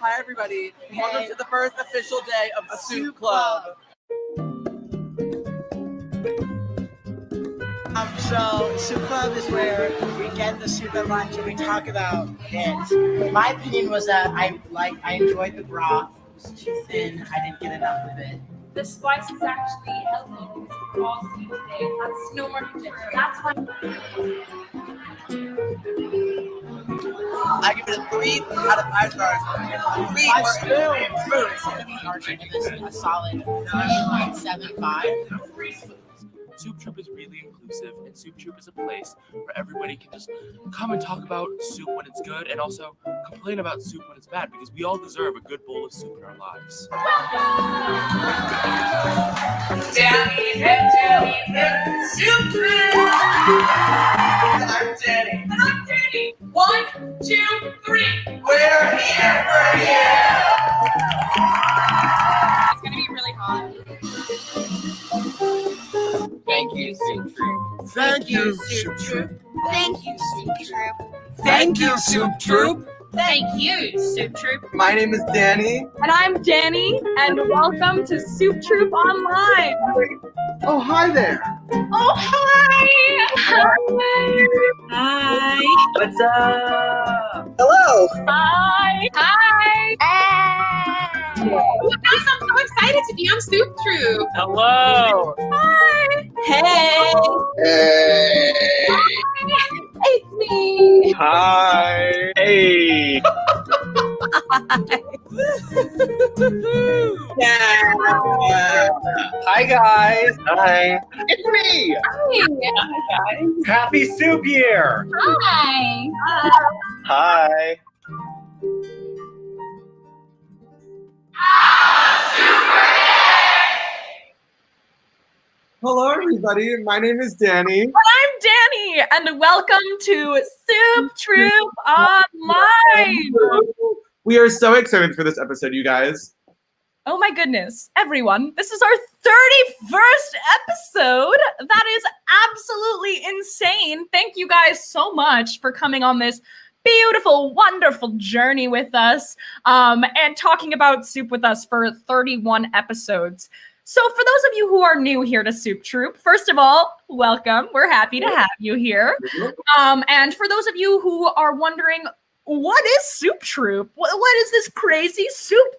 Hi, everybody. Hey. Welcome to the first official day of the Soup Club. So Soup Club is where we get the soup at lunch and we talk about it. My opinion was that I enjoyed the broth. It was too thin. I didn't get enough of it. The spice is actually healthy because we're all seeing today. That's no more condition. That's why. I give it a 3 out of 5 stars. 3 spoons. This is a solid 3.75. Soup Troop is really inclusive, and Soup Troop is a place where everybody can just come and talk about soup when it's good and also complain about soup when it's bad, because we all deserve a good bowl of soup in our lives. Danny and Soup Troop! I'm Danny. And I'm Danny. 1, 2, 3. We're here for you! It's gonna be really hot. Thank you, Soup Troop. Thank you, Soup Troop. Thank you, Soup Troop. Thank you, Soup Troop. Thank you, Soup Troop. My name is Danny. And I'm Danny, and welcome to Soup Troop Online. Oh, hi there. Oh, hi! Hi! What's up? Hello. Hi! Hi. Guys, I'm so excited to be on Soup Troop. Hello! Hi! Hey! Hey. It's me! Hi! Hey! Yeah. Hi, guys. Hi! It's me. Hi! Happy Soup Year. Hi. Hi! Hello, everybody. My name is Danny. I'm Danny, and welcome to Soup Troop Online. We are so excited for this episode, you guys. Oh my goodness, everyone, this is our 31st episode. That is absolutely insane. Thank you guys so much for coming on this beautiful, wonderful journey with us and talking about soup with us for 31 episodes. So for those of you who are new here to Soup Troop, first of all, welcome. We're happy to have you here. And for those of you who are wondering, what is Soup Troop? What is this crazy soup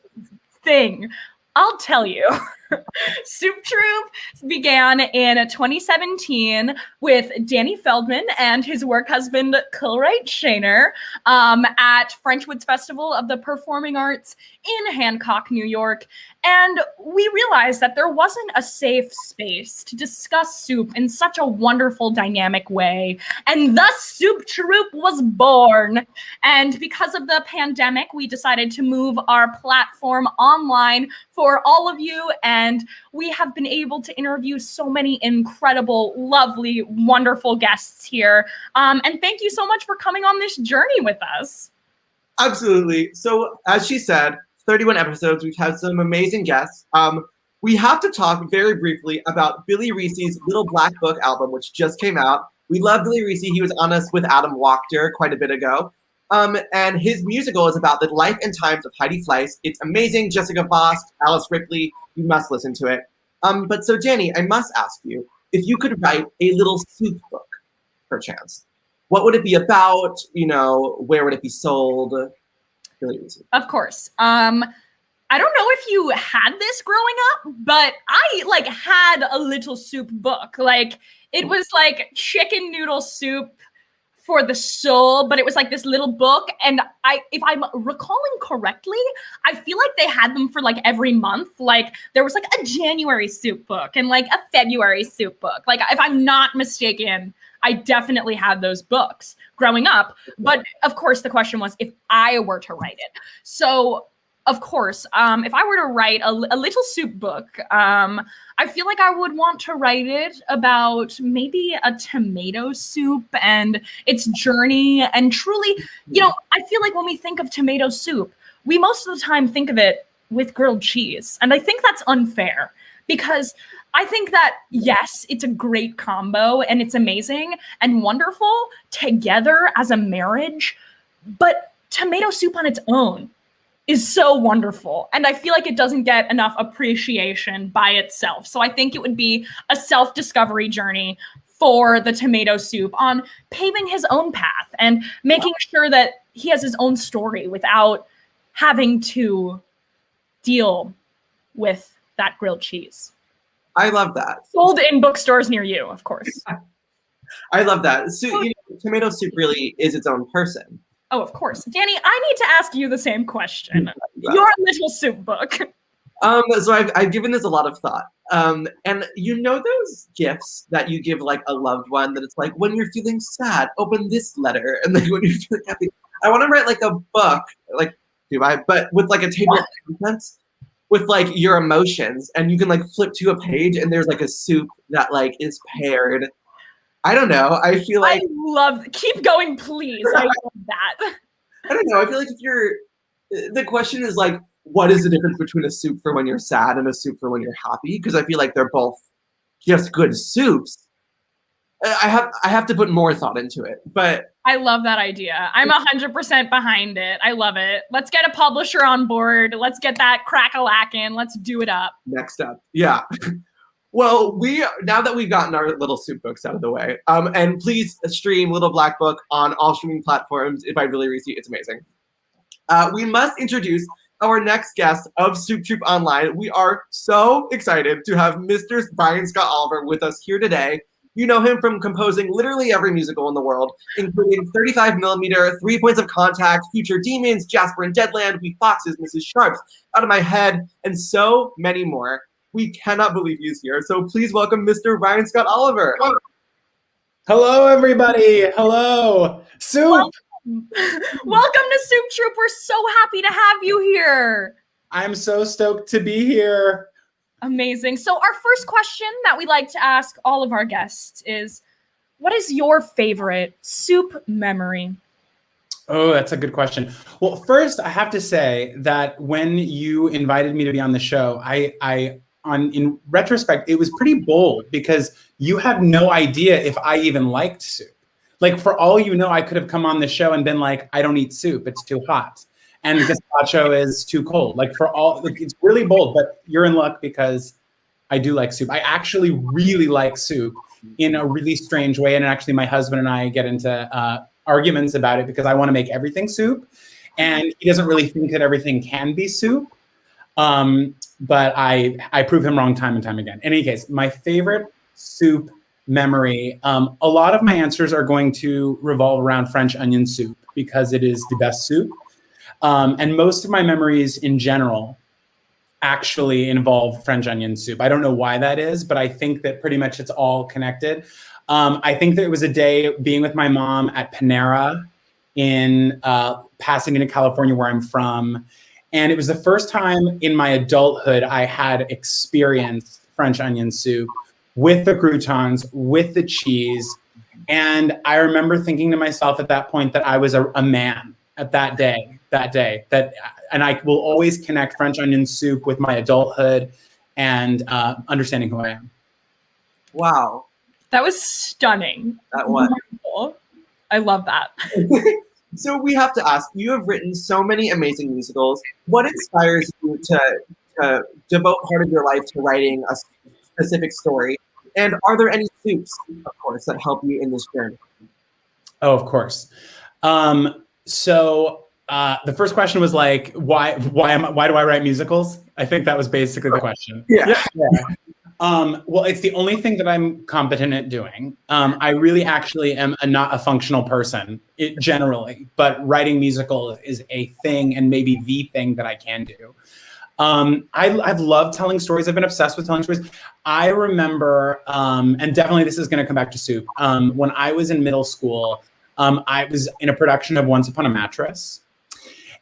thing? I'll tell you. Soup Troop began in 2017 with Danny Feldman and his work husband, Kilwright Shaner, at Frenchwoods Festival of the Performing Arts in Hancock, New York. And we realized that there wasn't a safe space to discuss soup in such a wonderful, dynamic way. And thus Soup Troop was born. And because of the pandemic, we decided to move our platform online for all of you. And we have been able to interview so many incredible, lovely, wonderful guests here. And thank you so much for coming on this journey with us. Absolutely. So, as she said, 31 episodes. We've had some amazing guests. We have to talk very briefly about Billy Reese's Little Black Book album, which just came out. We love Billy Reese. He was on us with Adam Wachter quite a bit ago. And his musical is about the life and times of Heidi Fleiss. It's amazing. Jessica Voss, Alice Ripley. You must listen to it. But so, Danny, I must ask you, if you could write a little soup book, perchance, what would it be about? You know, where would it be sold? Really easy. Of course. I don't know if you had this growing up, but I had a little soup book. It was like chicken noodle soup for the soul, but it was like this little book. And if I'm recalling correctly, I feel like they had them for every month. There was a January soup book and a February soup book. If I'm not mistaken, I definitely had those books growing up. But of course, the question was if I were to write it. So of course, if I were to write a little soup book, I feel like I would want to write it about maybe a tomato soup and its journey. And truly, I feel like when we think of tomato soup, we most of the time think of it with grilled cheese. And I think that's unfair because I think that, yes, it's a great combo and it's amazing and wonderful together as a marriage, but tomato soup on its own is so wonderful. And I feel like it doesn't get enough appreciation by itself. So I think it would be a self-discovery journey for the tomato soup on paving his own path and making sure that he has his own story without having to deal with that grilled cheese. I love that. Sold in bookstores near you, of course. I love that. So, tomato soup really is its own person. Oh, of course. Danny, I need to ask you the same question. Your little soup book. So I've given this a lot of thought. And those gifts that you give like a loved one that it's like, when you're feeling sad, open this letter. And then when you're feeling happy, I want to write like a book, like, but with like a table of contents with like your emotions, and you can like flip to a page and there's like a soup that like is paired. I don't know. I feel like keep going, please. I love that. I don't know. I feel like the question is like, what is the difference between a soup for when you're sad and a soup for when you're happy? Because I feel like they're both just good soups. I have to put more thought into it, but I love that idea. I'm 100% behind it. I love it. Let's get a publisher on board. Let's get that crack-a-lackin'. Let's do it up. Next up. Yeah. Well, now that we've gotten our little soup books out of the way, and please stream Little Black Book on all streaming platforms. If I really Reese, it's amazing. We must introduce our next guest of Soup Troupe Online. We are so excited to have Mr. Brian Scott Oliver with us here today. You know him from composing literally every musical in the world, including 35mm, 3 Points of Contact, Future Demons, Jasper and Deadland, We Foxes, Mrs. Sharps, Out of My Head, and so many more. We cannot believe he's here. So please welcome Mr. Brian Scott Oliver. Hello, everybody. Hello. Soup. Welcome to Soup Troupe. We're so happy to have you here. I'm so stoked to be here. Amazing. So our first question that we like to ask all of our guests is, what is your favorite soup memory? Oh, that's a good question. Well, first, I have to say that when you invited me to be on the show, in retrospect, it was pretty bold because you have no idea if I even liked soup. Like, for all you know, I could have come on the show and been like, I don't eat soup. It's too hot. And gazpacho is too cold. Like, it's really bold, but you're in luck because I do like soup. I actually really like soup in a really strange way. And actually, my husband and I get into arguments about it because I want to make everything soup. And he doesn't really think that everything can be soup. But I prove him wrong time and time again. In any case, my favorite soup memory, a lot of my answers are going to revolve around French onion soup because it is the best soup. And most of my memories in general actually involve French onion soup. I don't know why that is, but I think that pretty much it's all connected. I think that it was a day being with my mom at Panera in Pasadena, California, where I'm from. And it was the first time in my adulthood I had experienced French onion soup with the croutons, with the cheese. And I remember thinking to myself at that point that I was a man at that day, and I will always connect French onion soup with my adulthood and understanding who I am. Wow. That was stunning. That was. Wonderful. I love that. So we have to ask, you have written so many amazing musicals. What inspires you to devote part of your life to writing a specific story? And are there any soups, of course, that help you in this journey? Oh, of course. So the first question was like, why do I write musicals? I think that was basically the question. Yeah. Well, it's the only thing that I'm competent at doing. I really actually am not a functional person generally, but writing musicals is a thing and maybe the thing that I can do. I've loved telling stories. I've been obsessed with telling stories. I remember, and definitely this is going to come back to soup. When I was in middle school, I was in a production of Once Upon a Mattress.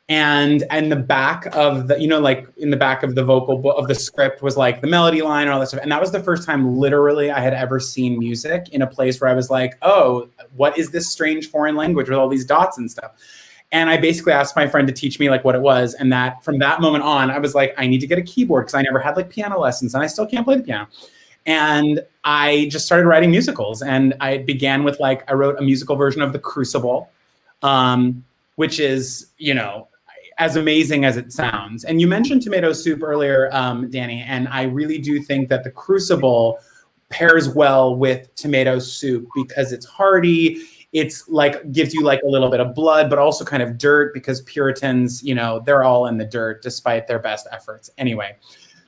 And in the back of the, in the back of the vocal of the script was like the melody line and all that stuff. And that was the first time literally I had ever seen music in a place where I was like, oh, what is this strange foreign language with all these dots and stuff? And I basically asked my friend to teach me like what it was. And that from that moment on, I was like, I need to get a keyboard because I never had like piano lessons and I still can't play the piano. And I just started writing musicals. And I began with I wrote a musical version of The Crucible, which is, as amazing as it sounds. And you mentioned tomato soup earlier, Danny, and I really do think that the Crucible pairs well with tomato soup because it's hearty. It's like gives you like a little bit of blood, but also kind of dirt because Puritans, you know, they're all in the dirt despite their best efforts. Anyway,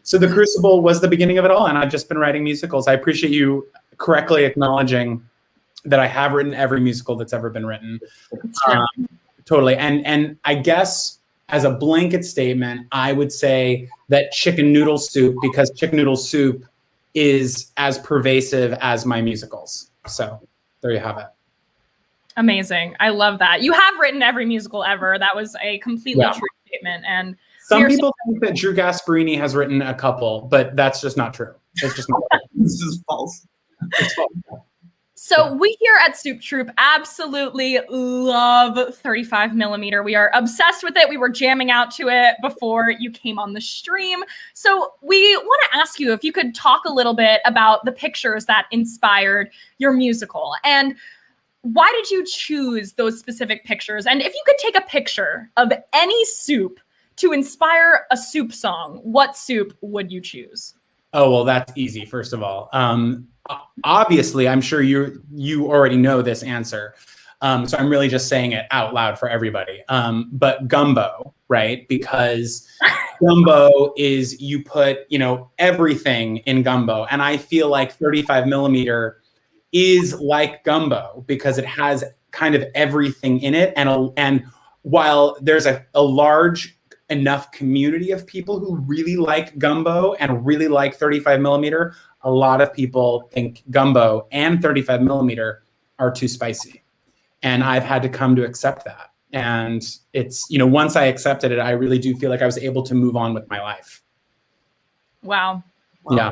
so the Crucible was the beginning of it all, and I've just been writing musicals. I appreciate you correctly acknowledging that I have written every musical that's ever been written. Totally. And I guess as a blanket statement, I would say that chicken noodle soup, because chicken noodle soup is as pervasive as my musicals. So there you have it. Amazing. I love that. You have written every musical ever. That was a completely true statement. And some people think that Drew Gasparini has written a couple, but that's just not true. It's just not true. This is false. It's false. So we here at Soup Troupe absolutely love 35 millimeter. We are obsessed with it. We were jamming out to it before you came on the stream. So we want to ask you if you could talk a little bit about the pictures that inspired your musical. And why did you choose those specific pictures? And if you could take a picture of any soup to inspire a soup song, what soup would you choose? Oh, well, that's easy, first of all. Obviously, I'm sure you already know this answer. So I'm really just saying it out loud for everybody. But gumbo, right? Because gumbo is, you put, you know, everything in gumbo. And I feel like 35 millimeter is like gumbo because it has kind of everything in it. And while there's a large enough community of people who really like gumbo and really like 35 millimeter, a lot of people think gumbo and 35 millimeter are too spicy. And I've had to come to accept that. And it's, you know, once I accepted it, I really do feel like I was able to move on with my life. Wow. Yeah.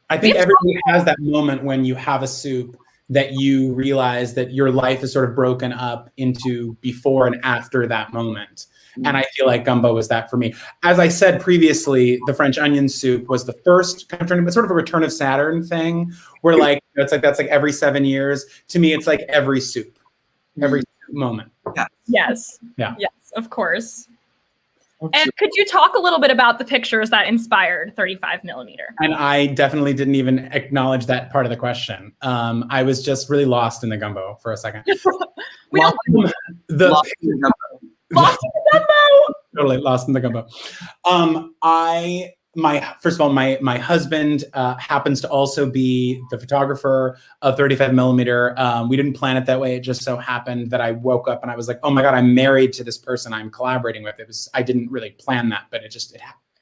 I think everybody has that moment when you have a soup that you realize that your life is sort of broken up into before and after that moment. And I feel like gumbo was that for me. As I said previously, the French onion soup was the first kind of turning, but sort of a return of Saturn thing where like, it's like, that's like every 7 years. To me, it's like every soup, every moment. Yeah. Yes. Yeah. Yes, of course. And could you talk a little bit about the pictures that inspired 35 millimeter? And I definitely didn't even acknowledge that part of the question. I was just really lost in the gumbo for a second. Lost in the gumbo. Totally lost in the gumbo. First of all, my husband happens to also be the photographer of 35 millimeter. We didn't plan it that way. It just so happened that I woke up and I was like, oh my God, I'm married to this person I'm collaborating with. I didn't really plan that, but I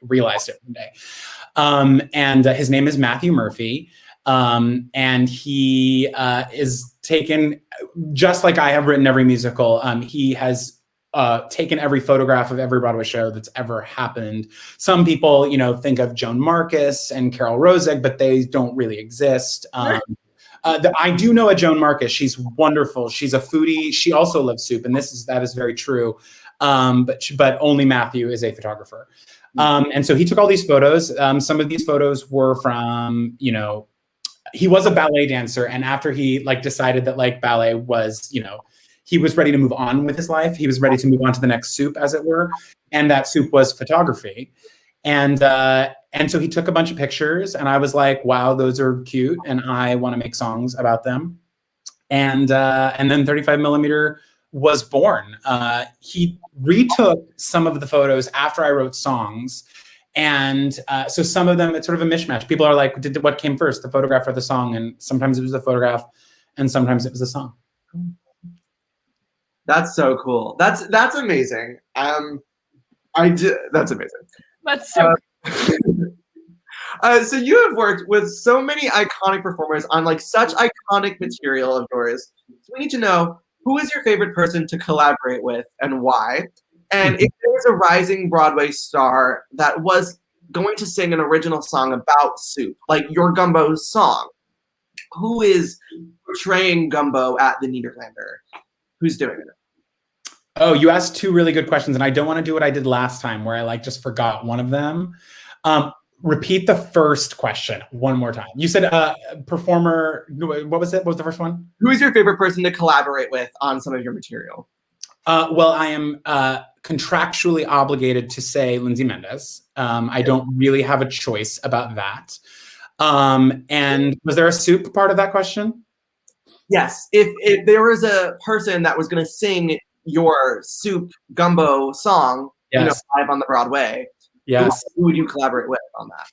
realized it one day. And his name is Matthew Murphy. And he is taken, just like I have written every musical, he has taken every photograph of every Broadway show that's ever happened. Some people, you know, think of Joan Marcus and Carol Roseg, but they don't really exist. I do know a Joan Marcus. She's wonderful. She's a foodie. She also loves soup, and that is very true. But only Matthew is a photographer. And so he took all these photos. Some of these photos were from, you know, he was a ballet dancer, and after he like decided that like ballet was, you know, he was ready to move on with his life. He was ready to move on to the next soup, as it were. And that soup was photography. And so he took a bunch of pictures and I was like, wow, those are cute. And I want to make songs about them. And then 35 millimeter was born. He retook some of the photos after I wrote songs. And so some of them, it's sort of a mishmash. People are like, what came first, the photograph or the song? And sometimes it was the photograph and sometimes it was the song. That's so cool. That's amazing. That's amazing. That's so so you have worked with so many iconic performers on like such iconic material of yours. So we need to know, who is your favorite person to collaborate with and why? And if there's a rising Broadway star that was going to sing an original song about soup, like your Gumbo song, who is portraying Gumbo at the Niederlander? Who's doing it? Oh, you asked two really good questions, and I don't want to do what I did last time where I like just forgot one of them. Repeat the first question one more time. You said performer, what was it? What was the first one? Who is your favorite person to collaborate with on some of your material? Well, I am contractually obligated to say Lindsay Mendez. I don't really have a choice about that. And was there a soup part of that question? Yes. If there was a person that was going to sing your soup gumbo song, Yes. live on the Broadway, Yes. who would you collaborate with on that?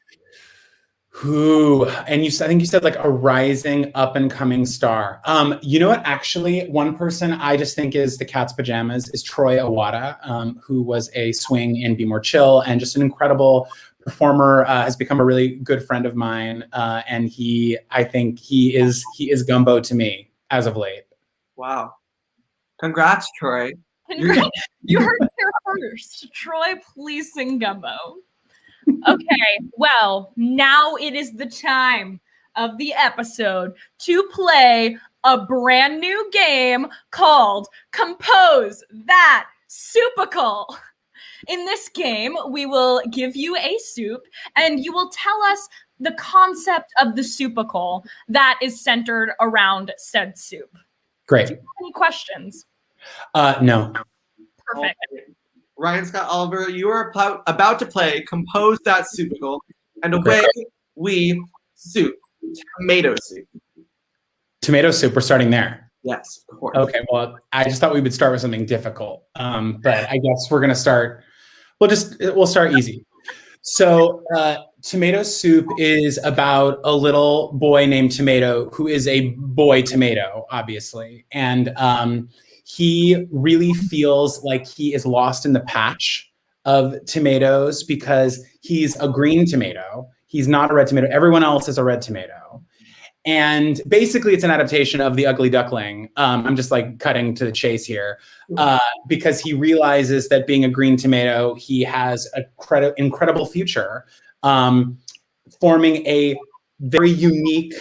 Who? And I think you said like a rising up and coming star. You know what? Actually, one person I just think is the cat's pajamas is Troy Awada, who was a swing in Be More Chill and just an incredible performer, has become a really good friend of mine. And I think he is gumbo to me as of late. Wow. Congrats, Troy. Congrats. You heard it here first. Troy, please sing gumbo. Okay, well, now it is the time of the episode to play a brand new game called Compose That Soupical. In this game, we will give you a soup and you will tell us the concept of the soupical that is centered around said soup. Great. Do you have any questions? No. Perfect. Ryan Scott Oliver, you are about to play Compose That Soupical, and away we soup. Tomato soup. Tomato soup, we're starting there. Yes, of course. Okay, well, I just thought we would start with something difficult. But I guess we're gonna start, we'll start easy. So tomato soup is about a little boy named Tomato who is a boy tomato, obviously. And he really feels like he is lost in the patch of tomatoes because he's a green tomato. He's not a red tomato. Everyone else is a red tomato. And basically it's an adaptation of The Ugly Duckling. I'm just like cutting to the chase here because he realizes that being a green tomato, he has an incredible future, forming a very unique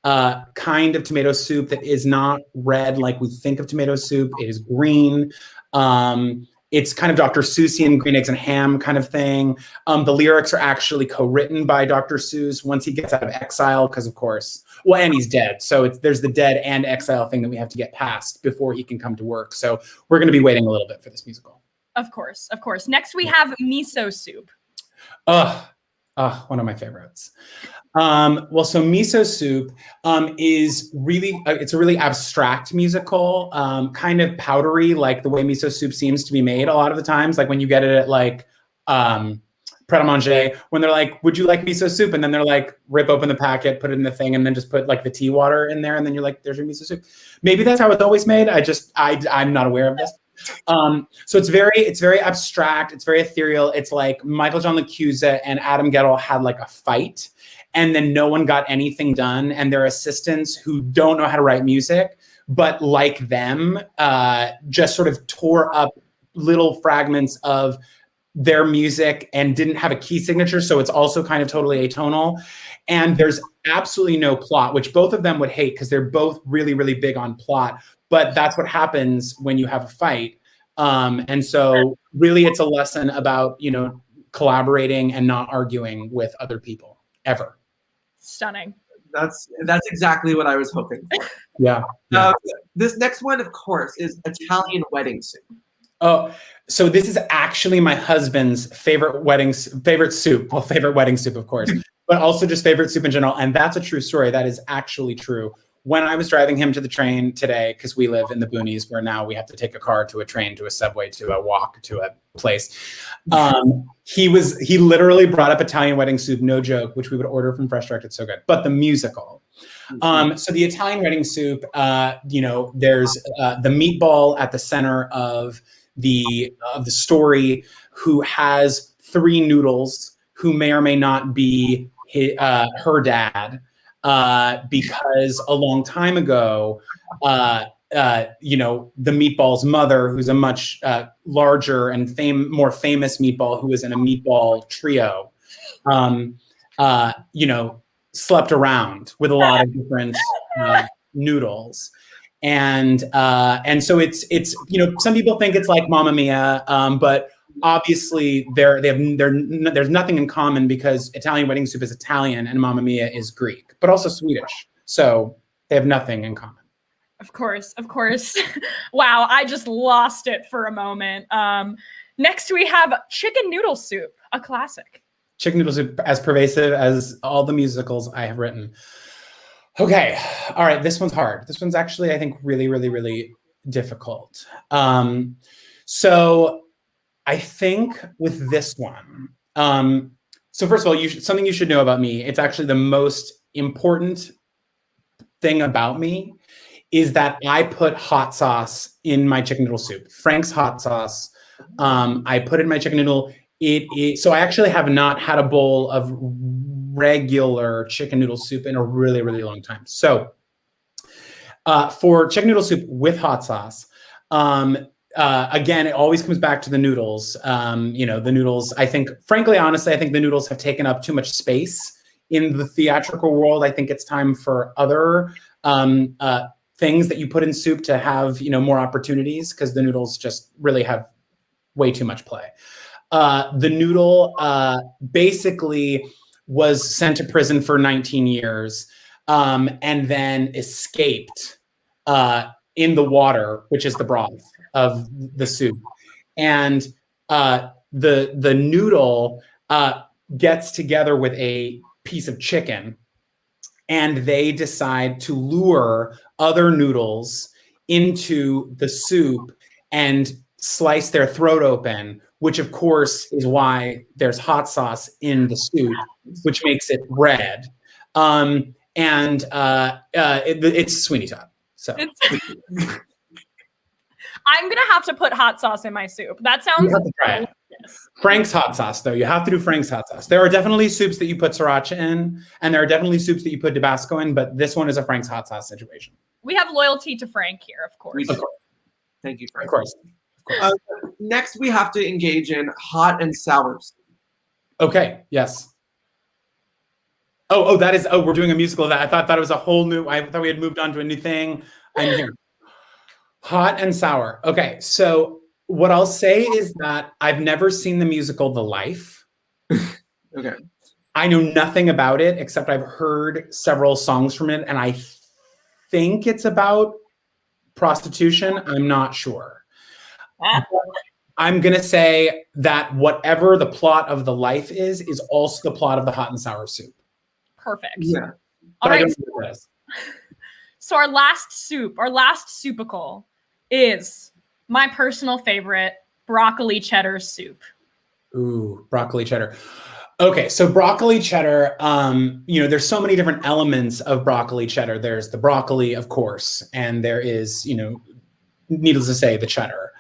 kind of tomato soup that is not red like we think of tomato soup. It is green. It's kind of Dr. Seussian green eggs and ham kind of thing. The lyrics are actually co-written by Dr. Seuss once he gets out of exile, because of course, well, and he's dead. So there's the dead and exile thing that we have to get past before he can come to work. So we're going to be waiting a little bit for this musical. Of course, of course. Next we have miso soup. One of my favorites. Well, so miso soup is really, it's a really abstract musical, kind of powdery, like the way miso soup seems to be made a lot of the times. Like when you get it at like Pret a Manger, when they're like, would you like miso soup? And then they're like, rip open the packet, put it in the thing, and then just put like the tea water in there. And then you're like, there's your miso soup. Maybe that's how it's always made. I'm not aware of this. So it's very abstract. It's very ethereal. It's like Michael John LaChiusa and Adam Guettel had like a fight, and then no one got anything done. And their assistants who don't know how to write music, but like them, just sort of tore up little fragments of their music and didn't have a key signature. So it's also kind of totally atonal. And there's absolutely no plot, which both of them would hate because they're both really, really big on plot. But that's what happens when you have a fight. And so really it's a lesson about, collaborating and not arguing with other people ever. Stunning. That's exactly what I was hoping for. Yeah. This next one, of course, is Italian wedding soup. Oh, so this is actually my husband's favorite soup. Well, favorite wedding soup, of course, but also just favorite soup in general. And that's a true story. That is actually true. When I was driving him to the train today, because we live in the boonies where now we have to take a car to a train, to a subway, to a walk, to a place. He literally brought up Italian wedding soup, no joke, which we would order from Fresh Direct. It's so good. But the musical. So the Italian wedding soup, there's the meatball at the center of the story, who has three noodles, who may or may not be her dad. Because a long time ago, the meatball's mother, who's a much larger and more famous meatball, who was in a meatball trio, slept around with a lot of different noodles. And so it's some people think it's like Mamma Mia, but obviously there's nothing in common because Italian wedding soup is Italian and Mamma Mia is Greek, but also Swedish. So they have nothing in common. Of course. Wow, I just lost it for a moment. Next, we have chicken noodle soup, a classic. Chicken noodle soup, as pervasive as all the musicals I have written. Okay, all right, this one's hard. This one's actually, I think, really, really, really difficult. So I think with this one, so first of all, something you should know about me, it's actually the most important thing about me is that I put hot sauce in my chicken noodle soup. Frank's hot sauce. I put it in my chicken noodle. So I actually have not had a bowl of regular chicken noodle soup in a really, really long time. So for chicken noodle soup with hot sauce, again, it always comes back to the noodles. The noodles, I think, frankly, honestly, I think the noodles have taken up too much space in the theatrical world. I think it's time for other things that you put in soup to have, more opportunities, because the noodles just really have way too much play. The noodle basically was sent to prison for 19 years and then escaped in the water, which is the broth of the soup. And the noodle gets together with a piece of chicken, and they decide to lure other noodles into the soup and slice their throat open, which of course is why there's hot sauce in the soup, which makes it red. It's Sweeney Todd. So I'm gonna have to put hot sauce in my soup. That sounds delicious. Frank's hot sauce, though. You have to do Frank's hot sauce. There are definitely soups that you put sriracha in, and there are definitely soups that you put Tabasco in, but this one is a Frank's hot sauce situation. We have loyalty to Frank here, of course. Of course. Thank you, Frank. Of course. Next, we have to engage in hot and sour soup. Okay. Yes. Oh, that is. Oh, we're doing a musical of that. I thought it was a whole new. I thought we had moved on to a new thing. I'm here. Hot and sour. Okay. So what I'll say is that I've never seen the musical The Life. Okay. I know nothing about it except I've heard several songs from it, and I think it's about prostitution. I'm not sure. I'm going to say that whatever the plot of The Life is also the plot of the hot and sour soup. Perfect. Yeah. All But I right. don't know what it is. So our last soupical is my personal favorite, broccoli cheddar soup. Ooh, broccoli cheddar. Okay, so broccoli cheddar, there's so many different elements of broccoli cheddar. There's the broccoli, of course, and there is, needless to say, the cheddar.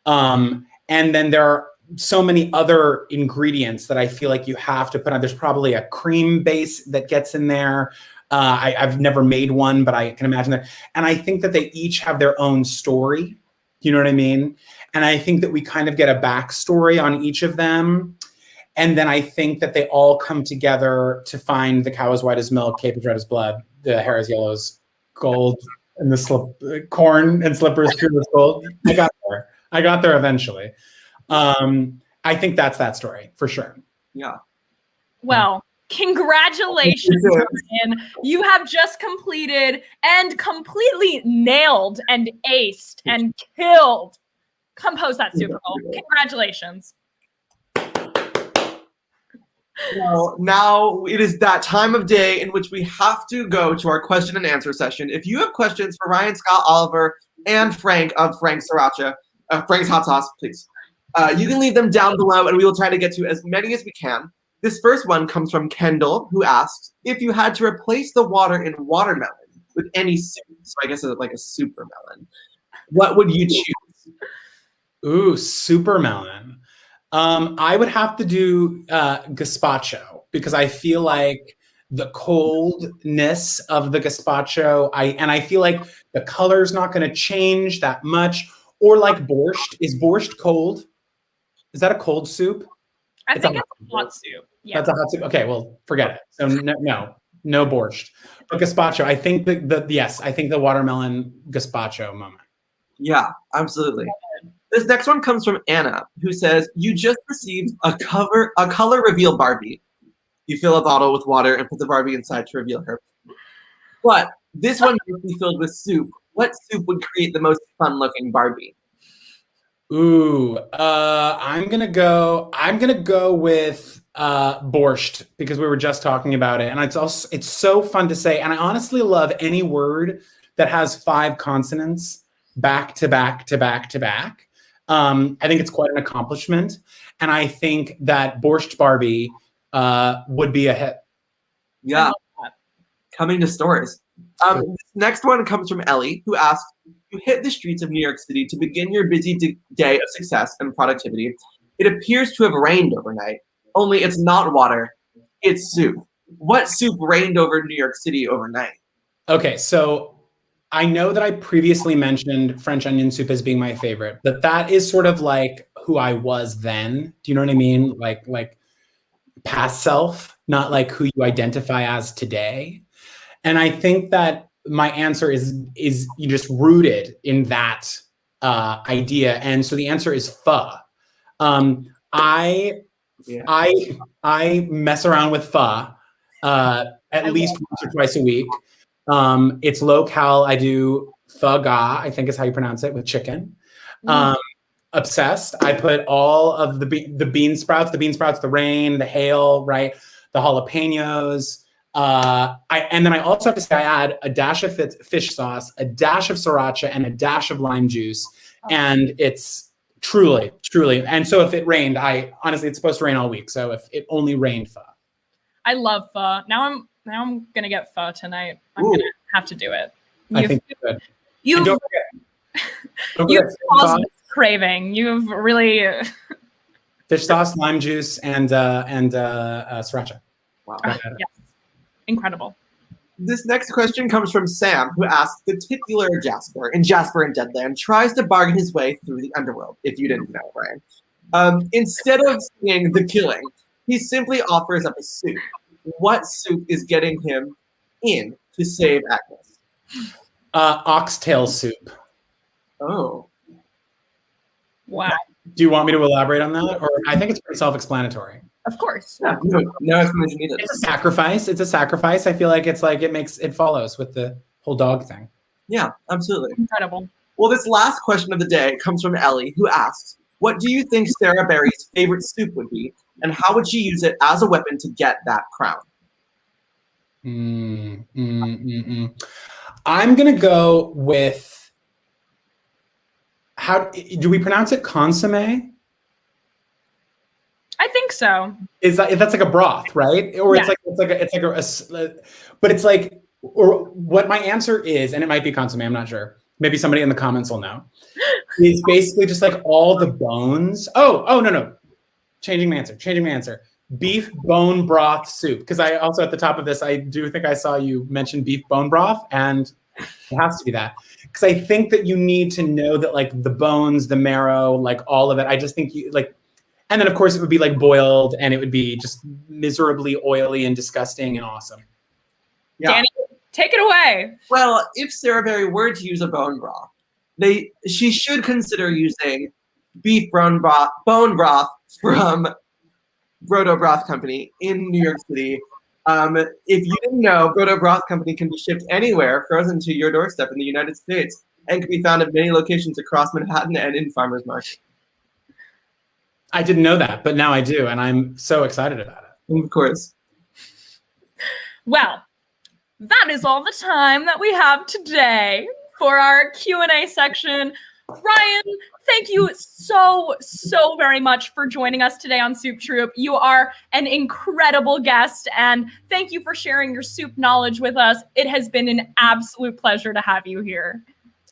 And then there are so many other ingredients that I feel like you have to put on. There's probably a cream base that gets in there. I've never made one, but I can imagine that. And I think that they each have their own story. You know what I mean? And I think that we kind of get a backstory on each of them. And then I think that they all come together to find the cow as white as milk, cape as red as blood, the hair as yellow as gold, and the corn and slippers pure as gold. I got there eventually. I think that's that story for sure. Yeah. Well, congratulations, Ryan. You have just completed and completely nailed and aced and killed Compose That Super Bowl. Congratulations. Well, now it is that time of day in which we have to go to our question and answer session. If you have questions for Ryan, Scott, Oliver, and Frank of Frank's Sriracha, Frank's Hot Sauce, please, you can leave them down below, and we will try to get to as many as we can. This first one comes from Kendall, who asked, if you had to replace the water in watermelon with any soup, so I guess it's like a super melon, what would you choose? Ooh, super melon. I would have to do gazpacho, because I feel like the coldness of the gazpacho, I feel like the color's not going to change that much. Or like borscht. Is borscht cold? Is that a cold soup? I think it's a hot soup. Yeah. That's a hot soup. Okay, well, forget it. So no borscht. But gazpacho, I think I think the watermelon gazpacho moment. Yeah, absolutely. This next one comes from Anna, who says, you just received a color reveal Barbie. You fill a bottle with water and put the Barbie inside to reveal her. But this one must be filled with soup. What soup would create the most fun-looking Barbie? Ooh, I'm gonna go with borscht because we were just talking about it, and it's so fun to say. And I honestly love any word that has 5 consonants back to back to back to back. I think it's quite an accomplishment, and I think that borscht Barbie would be a hit. Yeah, coming to stores. This next one comes from Ellie, who asks, "You hit the streets of New York City to begin your busy day of success and productivity. It appears to have rained overnight, only it's not water, it's soup. What soup rained over New York City overnight?" Okay, so I know that I previously mentioned French onion soup as being my favorite, but that is sort of like who I was then. Do you know what I mean? Like past self, not like who you identify as today. And I think that my answer is you just rooted in that idea. And so the answer is pho. I mess around with pho at least once or twice a week. It's low-cal. I do pho ga, I think is how you pronounce it, with chicken. Obsessed. I put all of the bean sprouts, the rain, the hail, right? The jalapenos. And then I also have to say I add a dash of fish sauce, a dash of sriracha, and a dash of lime juice. And it's truly. And so if it rained, honestly, it's supposed to rain all week. So if it only rained pho. I love pho. Now I'm gonna get pho tonight. I'm gonna have to do it. I think you could. You've caused this craving. You've really fish sauce, lime juice, and sriracha. Wow. yes. Incredible. This next question comes from Sam, who asks, "The titular Jasper in Jasper and Deadland tries to bargain his way through the underworld," if you didn't know, Ryan. Instead of seeing the killing, he simply offers up a soup. What soup is getting him in to save Agnes? Oxtail soup. Oh. Wow. Do you want me to elaborate on that? Or I think it's pretty self-explanatory. Of course. Yeah, no explanation needed. It's a sacrifice. I feel like it follows with the whole dog thing. Yeah, absolutely. Incredible. Well, this last question of the day comes from Ellie, who asks, "What do you think Sarah Berry's favorite soup would be, and how would she use it as a weapon to get that crown?" I'm gonna go with, how do we pronounce it? Consomme? I think so. That's like a broth, right? Or it's but it's like, or what my answer is, and it might be consomme, I'm not sure. Maybe somebody in the comments will know. Is basically just like all the bones. Oh, no. Changing my answer. Beef bone broth soup. Because I also, at the top of this, I do think I saw you mention beef bone broth, and it has to be that. Because I think that you need to know that, like, the bones, the marrow, like all of it. I just think you like. And then, of course, it would be like boiled, and it would be just miserably oily and disgusting and awesome. Yeah. Danny, take it away. Well, if Sarah Berry were to use a bone broth, she should consider using beef bone broth from Brodo Broth Company in New York City. If you didn't know, Brodo Broth Company can be shipped anywhere, frozen to your doorstep in the United States, and can be found at many locations across Manhattan and in Farmers Market. I didn't know that, but now I do, and I'm so excited about it. Of course. Well, that is all the time that we have today for our Q&A section. Ryan, thank you so very much for joining us today on Soup Troupe. You are an incredible guest, and thank you for sharing your soup knowledge with us. It has been an absolute pleasure to have you here.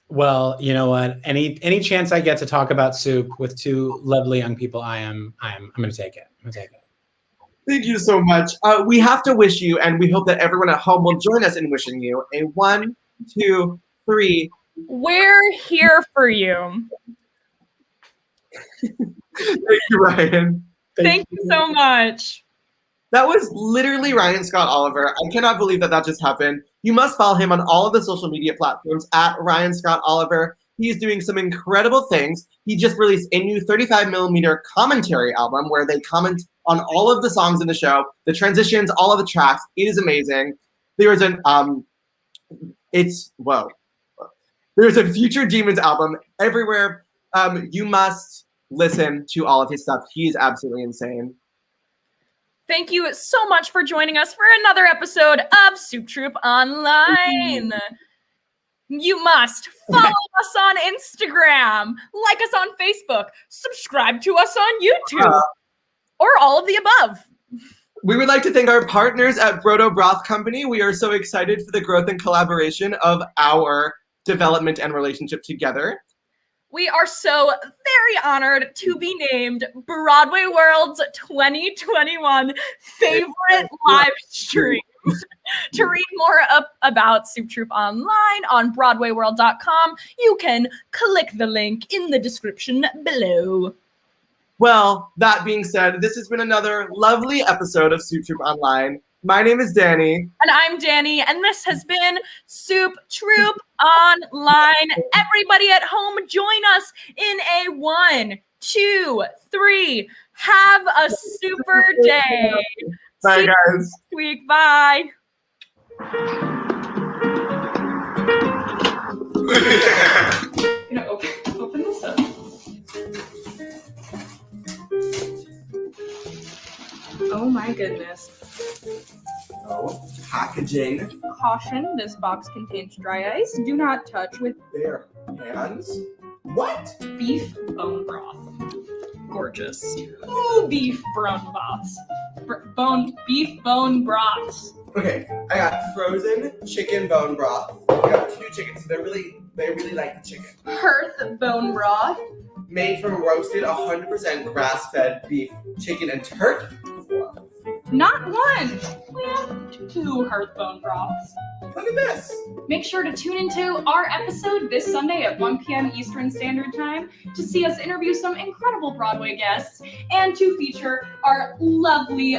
Well, you know what? Any chance I get to talk about soup with two lovely young people, I'm going to take it. Thank you so much. We have to wish you, and we hope that everyone at home will join us in wishing you a 1, 2, 3. We're here for you. Thank you, Ryan. Thank you so much. That was literally Ryan Scott Oliver. I cannot believe that just happened. You must follow him on all of the social media platforms at Ryan Scott Oliver. He's doing some incredible things. He just released a new 35mm commentary album where they comment on all of the songs in the show, the transitions, all of the tracks. It is amazing. There's a Future Demons album everywhere. You must listen to all of his stuff. He is absolutely insane. Thank you so much for joining us for another episode of Soup Troupe Online. You must follow us on Instagram, like us on Facebook, subscribe to us on YouTube, or all of the above. We would like to thank our partners at Brodo Broth Company. We are so excited for the growth and collaboration of our development and relationship together. We are so very honored to be named Broadway World's 2021 favorite live stream. To read more about Soup Troupe Online on BroadwayWorld.com, you can click the link in the description below. Well, that being said, this has been another lovely episode of Soup Troupe Online. My name is Danny. And I'm Danny, and this has been Soup Troupe Online. Everybody at home, join us in a 1, 2, 3. Have a super day. Bye, See guys. you next week. Bye. You know, open this up. Oh my goodness. Oh, packaging. Caution, this box contains dry ice. Do not touch with Bare hands. What? beef bone broth. Gorgeous. Ooh, beef bone broths. Beef bone broths. Okay, I got frozen chicken bone broth. I got 2 chickens. They really like the chicken. Hearth bone broth. Made from roasted 100% grass-fed beef, chicken, and turkey. Not one. We have 2 hearth bone broths. Look at this. Make sure to tune into our episode this Sunday at 1 p.m. Eastern Standard Time to see us interview some incredible Broadway guests and to feature our lovely